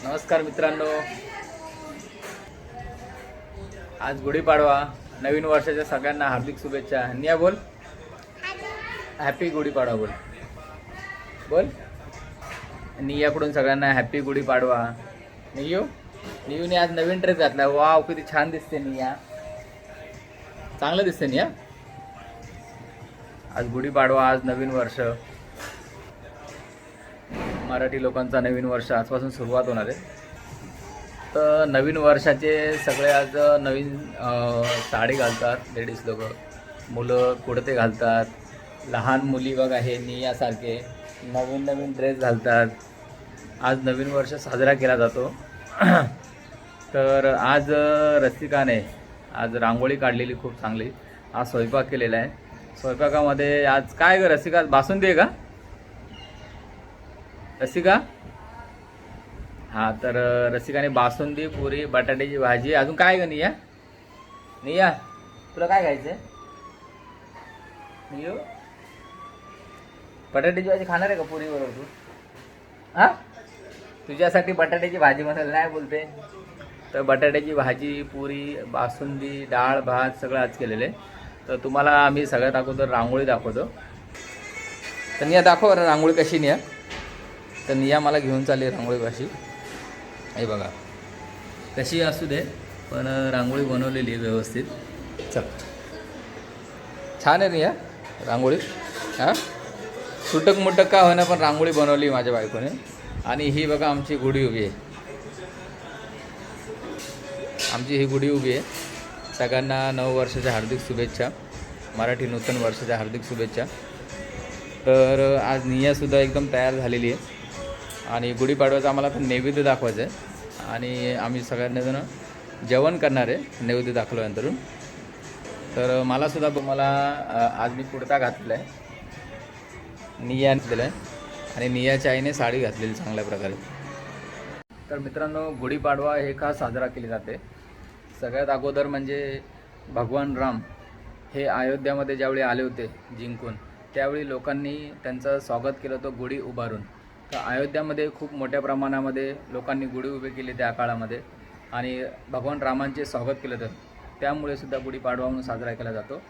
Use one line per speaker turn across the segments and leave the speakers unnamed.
नमस्कार मित्रांनो, आज गुढीपाडवा. नवीन वर्षाच्या सगळ्यांना हार्दिक शुभेच्छा. निया बोल, हॅपी गुढीपाडवा बोल. बोल नियाकडून सगळ्यांना हॅपी गुढीपाडवा. नियूने आज नवीन ड्रेस घातला. वाव, किती छान दिसते निया. चांगलं दिसते निया. आज गुढीपाडवा, आज नवीन वर्ष. मराठी लोकांचा नवीन वर्ष आजपासून सुरुवात होणार आहे. तर नवीन वर्षाचे सगळे आज नवीन साडी घालतात. लेडीज लोक, मुलं कुडते घालतात. लहान मुली बघ आहे नियासारखे नवीन नवीन ड्रेस घालतात. आज नवीन वर्ष साजरा केला जातो. तर आज रसिकाने आज रांगोळी काढलेली खूप चांगली. आज स्वयंपाक केलेला आहे. स्वयंपाकामध्ये आज काय ग रसिका, बासुंदी आहे का रसिका? हां, तर रसिकाने बासुंदी, पुरी, बटाट्याची भाजी. अजून काय ग निया? निया, तुला काय खायचं? नियो, बटाट्याची भाजी खाणार आहे का पुरी बरोबर तू? हां, तुझ्यासाठी बटाट्याची भाजी बनवली नाही बोलते. तर बटाट्याची भाजी, पुरी, बासुंदी, डाळ, भात सगळं आज केलेलं आहे. तर तुम्हाला आम्ही सगळ्यात अगोदर रांगोळी दाखवतो. तर निया दाखव रांगोळी कशी निया. तर निया मला घेऊन चालली रांगोळी कशी. हे बघा, कशी असू दे पण रांगोळी बनवलेली आहे व्यवस्थित. चल, छान आहे निया रांगोळी. हां, सुटक मुटक का होईना पण रांगोळी बनवली माझ्या बायकोने. आणि ही बघा आमची गुढी उभी आहे. आमची ही गुढी उभी आहे. सगळ्यांना नववर्षाच्या हार्दिक शुभेच्छा. मराठी नूतन वर्षाच्या हार्दिक शुभेच्छा. तर आज नियासुद्धा एकदम तयार झालेली आहे. आणि गुढीपाडव्याचं आम्हाला तर नैवेद्य दाखवायचं आहे. आणि आम्ही सगळ्यांना जेवण करणार आहे नैवेद्य दाखवल्यानंतर. तर मलासुद्धा मला आज मी कुर्ता घातलेला आहे. निया दिला आहे आणि नियाच्या आईने साडी घातलेली चांगल्या प्रकारे. तर मित्रांनो, गुढीपाडवा हे का साजरा केले जाते? सगळ्यात अगोदर म्हणजे भगवान राम हे अयोध्यामध्ये ज्यावेळी आले होते जिंकून, त्यावेळी लोकांनी त्यांचं स्वागत केलं होतं गुढी उभारून. तर अयोध्यामध्ये खूप मोठ्या प्रमाणामध्ये लोकांनी गुढी उभे केले त्या काळामध्ये आणि भगवान रामांचे स्वागत केलं होतं. त्यामुळे सुद्धा गुढीपाडवा म्हणून साजरा केला जातो.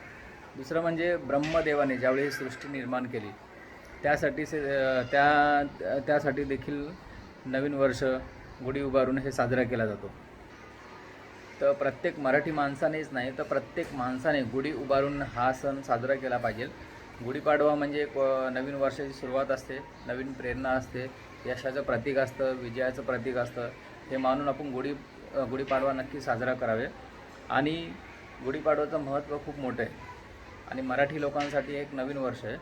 दुसरं म्हणजे ब्रह्मदेवाने ज्यावेळी ही सृष्टी निर्माण केली त्यासाठी देखील नवीन वर्ष गुढी उभारून हे साजरा केला जातो. तर प्रत्येक मराठी माणसानेच नाही तर प्रत्येक माणसाने गुढी उभारून हा सण साजरा केला पाहिजे. गुढीपाडवा म्हणजे एक नवीन वर्षाची सुरुवात असते, नवीन प्रेरणा असते, यशाचं प्रतीक असतं, विजयाचं प्रतीक असतं. हे मानून आपण गुढीपाडवा नक्की साजरा करावे. आणि गुढीपाडव्याचं महत्त्व खूप मोठं आहे आणि मराठी लोकांसाठी एक नवीन वर्ष आहे.